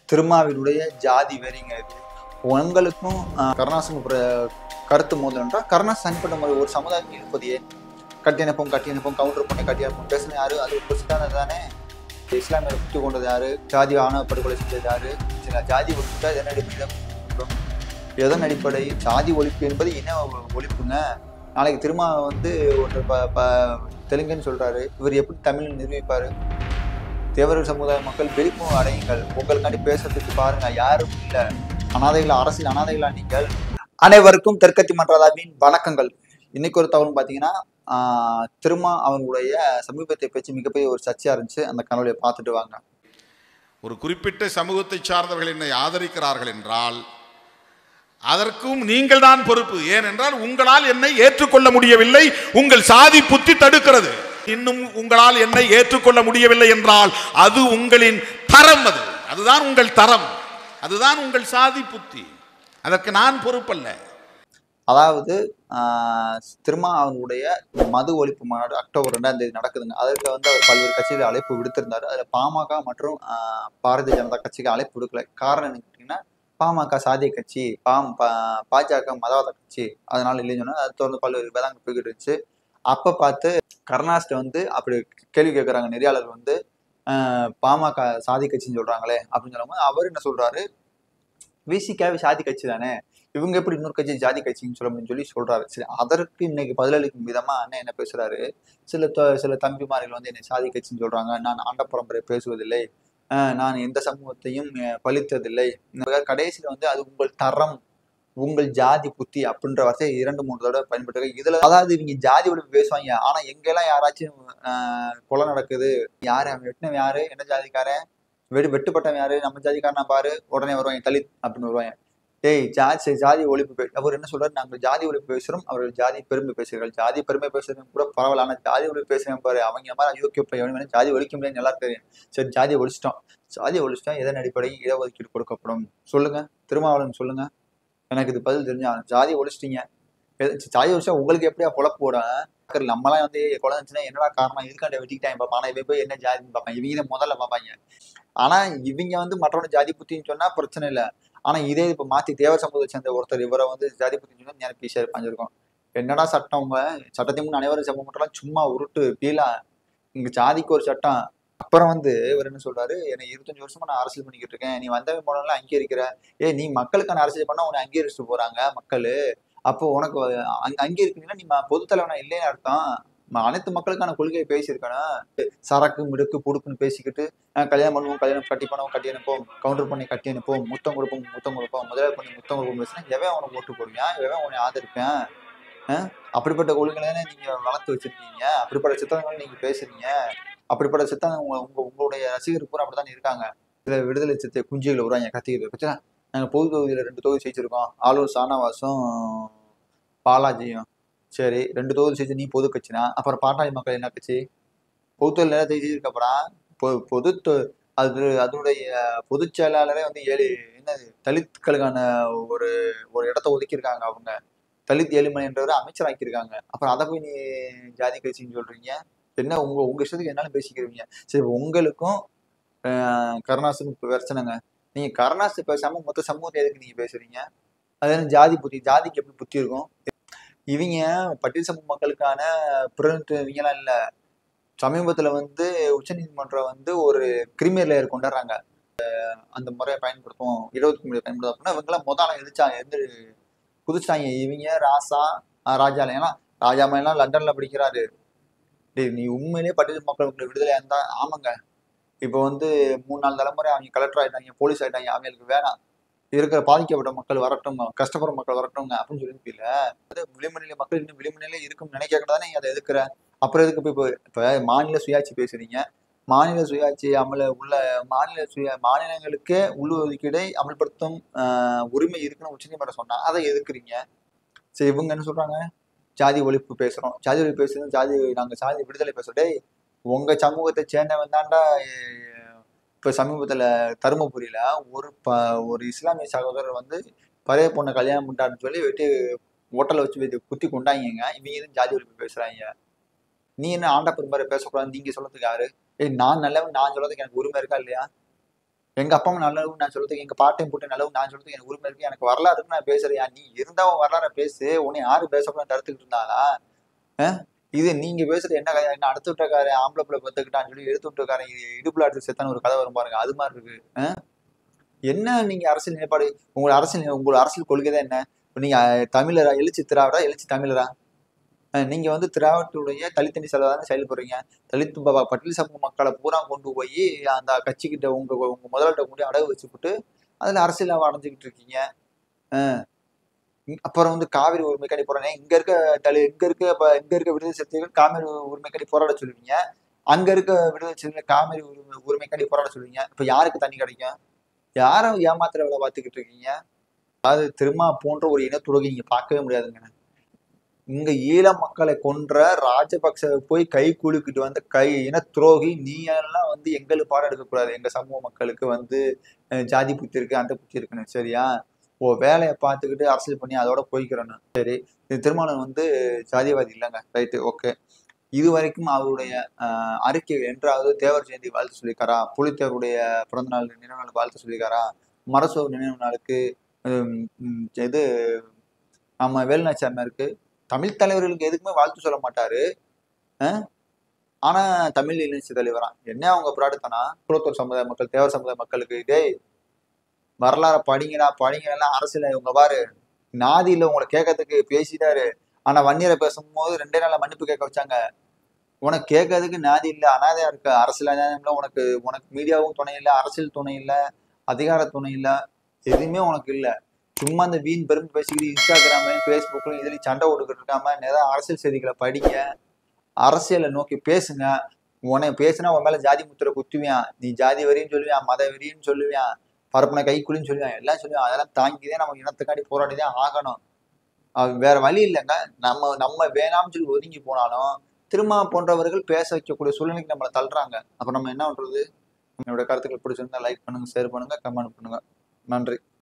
திருமாவினுடைய ஜாதி வெறிங்க இது. உங்களுக்கும் கருணாசுக்கு கருத்து மோதல் என்றால் கருணாஸ் தனிப்பட்ட முறை ஒரு சமுதாயம் இருப்பதையே கட்டியனுப்போம் கவுண்டர் பண்ணி கட்டியனுப்போம் பேசுன யாரு? அது ஒரு பிரசித்தானது தானே. இஸ்லாமியரை குத்தி கொண்டது யாரு? ஜாதி ஆணவ படுகொலை செஞ்சது யாரு? சில ஜாதி ஒழிப்புட்டா எதன் அடிப்படை? ஜாதி ஒழிப்பு என்பது என்ன ஒழிப்புங்க? நாளைக்கு திரும்ப ஒரு தெலுங்குன்னு சொல்றாரு, இவர் எப்படி தமிழ் நிரூபிப்பாரு? தேவர்கள் சமுதாய மக்கள் விழிப்புணர்வு அடையுங்கள். உங்களுக்காண்டி பேசுறதுக்கு பாருங்க, யாரும் இல்லை. அனாதைகள், அரசியல் அனாதைகளா நீங்கள்? அனைவருக்கும் தெற்கத்தி மன்றதாவின் வணக்கங்கள். இன்னைக்கு ஒரு தகவல் பார்த்தீங்கன்னா, திருமா அவங்களுடைய சமீபத்தை பேச்சு மிகப்பெரிய ஒரு சர்ச்சையா இருந்துச்சு. அந்த கனவுலையை பார்த்துட்டு வாங்க. ஒரு குறிப்பிட்ட சமூகத்தை சார்ந்தவர்கள் என்னை ஆதரிக்கிறார்கள் என்றால் அதற்கும் நீங்கள் தான் பொறுப்பு. ஏனென்றால் உங்களால் என்னை ஏற்றுக்கொள்ள முடியவில்லை, உங்கள் சாதி புத்தி தடுக்கிறது. இன்னும் உங்களால் என்னை ஏற்றுக்கொள்ள முடியவில்லை என்றால் அது உங்களின் தரம், அதுதான் உங்கள் தரம், அதுதான் உங்கள் சாதி புத்தி. அதற்கு நான் பொறுப்பல்ல. அதாவது திருமா அவங்களுடைய மது ஒழிப்பு மாநாடு அக்டோபர் 2ஆம் தேதி நடக்குதுங்க. அதற்கு அவர் பல்வேறு கட்சிகள் அழைப்பு விடுத்திருந்தாரு. அதில் பாமக மற்றும் பாரதிய ஜனதா கட்சிக்கு அழைப்பு விடுக்கல. காரணம் என்னன்னு கேட்டீங்கன்னா, பாமக சாதிய கட்சி, பாஜக மதவாத கட்சி, அதனால இல்லைன்னு சொன்னா அது தொடர்ந்து பல்வேறு வேதாங்க போய்கிட்டு இருந்துச்சு. அப்ப பார்த்து கருணாஸ்ட அப்படி கேள்வி கேட்குறாங்க நெறியாளர் பாமக சாதி கட்சின்னு சொல்றாங்களே அப்படின்னு சொல்லும்போது அவர் என்ன சொல்றாரு, விசிகாவே சாதி கட்சி தானே, இவங்க எப்படி இன்னொரு கட்சி ஜாதி கட்சின்னு சொல்ல முடியும்னு சொல்றாரு. சரி, அதற்கு இன்னைக்கு பதிலளிக்கும் விதமா அண்ணன் என்ன பேசுறாரு, சில தம்பிமார்கள் என்னை சாதி கட்சின்னு சொல்றாங்க, நான் ஆண்ட பரம்பரை பேசுவதில்லை, நான் எந்த சமூகத்தையும் பழித்ததில்லை. கடைசியில அது உங்கள் தரம், உங்கள் ஜாதி புத்தி அப்படின்ற வார்த்தை 2-3 தடவை பயன்பட்டு இதுல. அதாவது இவங்க ஜாதி ஒழிப்பு பேசுவாங்க, ஆனா எங்கெல்லாம் யாராச்சும் கொலை நடக்குது, யாரு அவன் வெட்டினவன் யாரு, என்ன ஜாதிக்காரன், வெட்டுப்பட்டவன் யாரு, நம்ம ஜாதிக்காரனா பாரு, உடனே வருவாங்க தலித் அப்படின்னு வருவாங்க. ஜாதி ஒழிப்பு அவர் என்ன சொல்றாரு, நாங்கள் ஜாதி ஒழிப்பு பேசுறோம், அவர்கள் ஜாதி பெருமை பேசுகிறார்கள். ஜாதி பெருமை பேசுறவங்க கூட பரவாயில்ல, ஆனா ஜாதி ஒழிப்பு பேசுறேன் பாரு, அவங்க மாதிரி அயோக்கிய ஜாதி ஒழிக்க முடியாது, நல்லா தெரியும். சரி, ஜாதியை ஒழிச்சிட்டோம், எதன் அடிப்படையில் இடஒதுக்கீடு கொடுக்கப்படும் சொல்லுங்க, திருமாவளவன் சொல்லுங்க, எனக்கு இது பதில் தெரிஞ்சா. ஜாதியை ஒழிச்சிட்டீங்க, ஜாதி ஒழிச்சா உங்களுக்கு எப்படியா பொழப்பு போட? நம்மளாம் கொலை இருந்துச்சுன்னா என்னடா காரணம், இதுக்காண்ட வெட்டிக்கிட்டாங்க பார்ப்பான். ஆனா இவன் போய் என்ன ஜாதின்னு பார்ப்பாங்க, இவங்க முதல்ல பார்ப்பாங்க. ஆனா இவங்க மற்றவங்க ஜாதி புத்தின்னு சொன்னா பிரச்சனை இல்லை. ஆனா இதே இப்ப மாத்தி தேவர் சமூகத்தை சேர்ந்த ஒருத்தர் இவரை ஜாதி புத்தின்னு சொன்னா எனக்கு ஈஸியா பாஞ்சிருக்கும். என்னடா சட்டம், உங்க சட்டத்தின் முன் அனைவரும் சமூகம் மட்டும் சும்மா உருட்டு பீலா, இங்க ஜாதிக்கு ஒரு சட்டம். அப்புறம் இவர் என்ன சொல்றாரு, என்னை 25 வருஷமா நான் அரசியல் பண்ணிக்கிட்டு இருக்கேன், நீ வந்தவன் போனாலும் அங்கீகரிக்கிற, நீ மக்களுக்கான அரசியல் பண்ணா உன்னை அங்கீகரிச்சுட்டு போறாங்க மக்கள், அப்போ உனக்கு அங்கீகரிக்கீங்கன்னா நீ பொது தலைவனா இல்லைன்னு அர்த்தம். அனைத்து மக்களுக்கான கொள்கையை பேசியிருக்கணும். சரக்கு மிடுக்கு புடுக்குன்னு பேசிக்கிட்டு கல்யாணம் பண்ணுவோம், கல்யாணம் கட்டி பண்ணுவோம், கட்டி அனுப்போம், கவுண்டர் பண்ணி கட்டி அனுப்போம், முத்தம் கொடுப்போம், முதலாளி பண்ணி முத்தம் கொடுப்போம் பேசுனா எவன் அவனை ஓட்டு போடுவேன், எவன் உன்னை ஆதரிப்பேன்? அப்படிப்பட்ட கொள்கைகளை நீங்க வளர்த்து வச்சிருக்கீங்க, அப்படிப்பட்ட சித்தங்களை நீங்க பேசுறீங்க, அப்படிப்பட்ட சித்தங்க உங்களுடைய ரசிகர் பூரா அப்படித்தான் இருக்காங்க. இதுல விடுதலை சித்த குஞ்சுகள் வருவாங்க கத்திக்கிட்டு வச்சுனா, நாங்க பொது தொகுதியில 2 தொகுதி ஜெயிச்சிருக்கோம், ஆளூர் சானவாசும் பாலாஜியும். சரி, 2 தொகுதி செஞ்சு நீ பொது கட்சினா, அப்புறம் பாட்டாளி மக்கள் என்ன கட்சி? பொதுத்தொழில் நிறைய ஜெயிச்சிருக்கப்புறம் அதனுடைய பொதுச் செயலாளரே 7 தலித்களுக்கான ஒரு இடத்த ஒதுக்கியிருக்காங்க. அவங்க தலித் ஏழுமலைன்றவரை அமைச்சராக்கியிருக்காங்க. அப்புறம் அதை போய் நீ ஜாதி கட்சின்னு சொல்றீங்க. என்ன உங்க இஷ்டத்துக்கு என்னாலும் பேசிக்கிறீங்க. சரி, உங்களுக்கும் கருணாசுக்கும் பிரச்சனைங்க. நீங்க கருணாசு பேசாம மொத்த சமூகத்தை எதுக்கு நீங்க பேசுறீங்க? அது ஜாதி புத்தி, ஜாதிக்கு எப்படி புத்தி இருக்கும்? இவங்க பட்டியல் சமூக மக்களுக்கான இவங்கெல்லாம் இல்ல. சமீபத்துல உச்ச நீதிமன்றம் ஒரு கிரிமினல் லேயர் கொண்டாடுறாங்க. அந்த முறையை பயன்படுத்தும், இடஒதுக்கீடு முறையை பயன்படுத்தும் அப்படின்னா இவங்கெல்லாம் முதல்ல எதிர்த்தாங்க, குதிச்சிட்டாங்க. இவங்க ராஜால, ஏன்னா ராஜாமையெல்லாம் லண்டன்ல படிக்கிறாரு. நீ உண்மையிலேயே பட்டியல் மக்களுக்கு விடுதலையா இருந்தா ஆமாங்க. இப்போ 3-4 தலைமுறை அவங்க கலெக்டர் ஆயிட்டாங்க, போலீஸ் ஆயிட்டாங்க, அவங்களுக்கு வேணாம், இருக்கிற பாதிக்கப்பட்ட மக்கள் வரட்டும், கஷ்டப்படுற மக்கள் வரட்டும்ங்க அப்படின்னு சொல்லியிருப்பீல. விளிம்புநிலை மக்கள் இன்னும் விளிம்புநிலை இருக்குன்னு நினைக்கிறதானே அதை எதுக்குற? அப்புறம் எதுக்கு இப்ப மாநில சுயாட்சி பேசுறீங்க? மாநில சுயாட்சி உள்ள மாநிலங்களுக்கே உள்ளுஒதுக்கீடை அமல்படுத்தும் உரிமை இருக்குன்னு உச்சநீதிமன்றம் சொன்னா அதை எதுக்குறீங்க? சரி, இவங்க என்ன சொல்றாங்க, ஜாதி ஒழிப்பு பேசுறோம், ஜாதி ஒழிப்பு பேசுறோம், நாங்க சாதி விடுதலை பேசுறோம். டேய், உங்க சமூகத்தை சேர்ந்தவன் தாண்டா. இப்ப சமீபத்துல தருமபுரியில ஒரு இஸ்லாமிய சகோதரர் பழைய பொண்ணை கல்யாணம் பண்ணிட்டாருன்னு சொல்லி வெட்டி ஹோட்டலை வச்சு குத்தி கொண்டாங்க. இவங்க ஜாதி ஒழிப்பு பேசுறாங்க. நீ என்ன ஆண்ட பெருமாரை பேசக்கூடாது நீங்க சொல்றதுக்கு யாரு? நான் நல்லவன் நான் சொல்றதுக்கு எனக்கு உரிமை இருக்கா இல்லையா? எங்க அப்பா அம்மா நல்லவங்க நான் சொல்றதுக்கு, எங்க பாட்டையும் போட்டு நல்லவங்க நான் சொல்றதுக்கு எனக்கு உரிமை இருக்கு. எனக்கு வரலாறு இருக்கு, நான் பேசுறேன். நீ இருந்தா உன் வரலாற பேசு. உன்னை யாரு பேசக்கூடாதுன்னு தடுத்துக்கிட்டு இருந்தாங்களா? இது நீங்க பேசுறது என்ன கதை? என்ன அடுத்து விட்டக்காரன் ஆம்பளை பிள்ளை பெத்துக்கிட்டான்னு சொல்லி எடுத்து விட்டக்காரன் இடுப்புல அடிச்சு செத்தான ஒரு கதை வரும் பாருங்க. அது மாதிரி இருக்கு. என்ன நீங்க அரசியல் நிலைப்பாடு? உங்களோட அரசியல் கொள்கை தான் என்ன? நீங்க தமிழரா, எழுச்சி திராவிடா, எழுச்சி தமிழரா? நீங்க வந்து திராவிடத்துடைய தலித்தனி செலவாதான செயல்படுறீங்க. தலித் பட்டியல் சமூக மக்களை பூரா கொண்டு போய் அந்த கட்சிக்கிட்ட உங்க முதலாளிட்ட கொண்டு அடகு வச்சுக்கிட்டு அதுல அரசியல் அடைஞ்சுக்கிட்டு இருக்கீங்க. அப்புறம் வந்து காவிரி உரிமைக்காண்டி போராடுறேன். இங்க இருக்க விடுதலை சிறுத்தைகள் காவிரி உரிமைக்காண்டி போராட சொல்லுவீங்க. அங்க இருக்க விடுதலை சிறுத்தைகள் காவிரி உரிமைக்காண்டி போராட சொல்லுவீங்க. இப்ப யாருக்கு தண்ணி கிடைக்கும்? யாரை ஏமாத்துற வேலை பார்த்துக்கிட்டு இருக்கீங்க? அதாவது திருமா போன்ற ஒரு இனத்துறவை நீங்க பார்க்கவே முடியாதுங்க. இங்க ஈழ மக்களை கொன்ற ராஜபக்ச போய் கை குலுக்கிட்டு வந்த இன துரோகி. நீ எல்லாம் வந்து எங்களுக்கு பாடம் எடுக்கக்கூடாது. எங்க சமூக மக்களுக்கு வந்து ஜாதி புத்தி இருக்கு, அந்த புத்தி இருக்குன்னு. சரியா? வேலையை பார்த்துக்கிட்டு அரசியல் பண்ணி அதோட போய்க்கிறேன்னு. சரி, திருமாவளவன் வந்து ஜாதிவாதி இல்லைங்க. Right, okay. இது வரைக்கும் அவருடைய அறிக்கை என்றாவது தேவர் ஜெயந்தி வாழ்த்து சொல்லியிருக்காரா? புலித்தேவருடைய பிறந்த நாள் நினைவு நாளுக்கு வாழ்த்து சொல்லியிருக்காரா? மரசோர் நினைவு நாளுக்கு இது நம்ம வேலுநாச்சியாருக்கு தமிழ் தலைவர்களுக்கு எதுக்குமே வாழ்த்து சொல்ல மாட்டாரு. ஆனா தமிழ் இளைஞர் தலைவரா என்ன அவங்க பிராடுத்தானா? குலத்தூர் சமுதாய மக்கள், தேவர் சமுதாய மக்களுக்கு இதே வரலாற படிங்கன்னா அரசியல் இவங்க பாரு நாதியில உங்களை கேட்கறதுக்கு பேசிட்டாரு. ஆனா வன்னியரை பேசும்போது 2 நாள்ல மன்னிப்பு கேட்க வச்சாங்க. உனக்கு கேட்கறதுக்கு நாதி இல்ல, அனாதையா இருக்க. அரசியல் இல்ல, உனக்கு மீடியாவும் துணை இல்லை, அரசியல் துணை இல்லை, அதிகார துணை இல்லை, எதுவுமே உனக்கு இல்லை. சும்மா இந்த வீண் பெருமை பேசிக்கிட்டு இன்ஸ்டாகிராம்லையும் ஃபேஸ்புக்லையும் இதுலையும் சண்டை ஓட்டுக்கிட்டு இருக்காம நிறைய அரசியல் செய்திகளை படிங்க, அரசியலை நோக்கி பேசுங்க. உனக்கு பேசுனா உன் மேல ஜாதி முத்திரை குத்துவியான். நீ ஜாதி வரின்னு சொல்லுவியான், மத வெறின்னு சொல்லுவியான், பரப்புன கைக்குள்ளின்னு சொல்லுவான், எல்லாம் சொல்லுவான். அதெல்லாம் தாங்கிதான் நம்ம இனத்துக்காண்டி போராடிதான் ஆகணும். வேற வழி இல்லைங்க. நம்ம வேணாம்னு சொல்லி ஒதுங்கி போனாலும் திரும்ப போன்றவர்கள் பேச வைக்கக்கூடிய சூழ்நிலைக்கு நம்மளை தள்ளுறாங்க. அப்ப நம்ம என்ன பண்றது? என்னோட கருத்துக்கள் பிடிச்சிருந்தா லைக் பண்ணுங்க, ஷேர் பண்ணுங்க, கமெண்ட் பண்ணுங்க. நன்றி.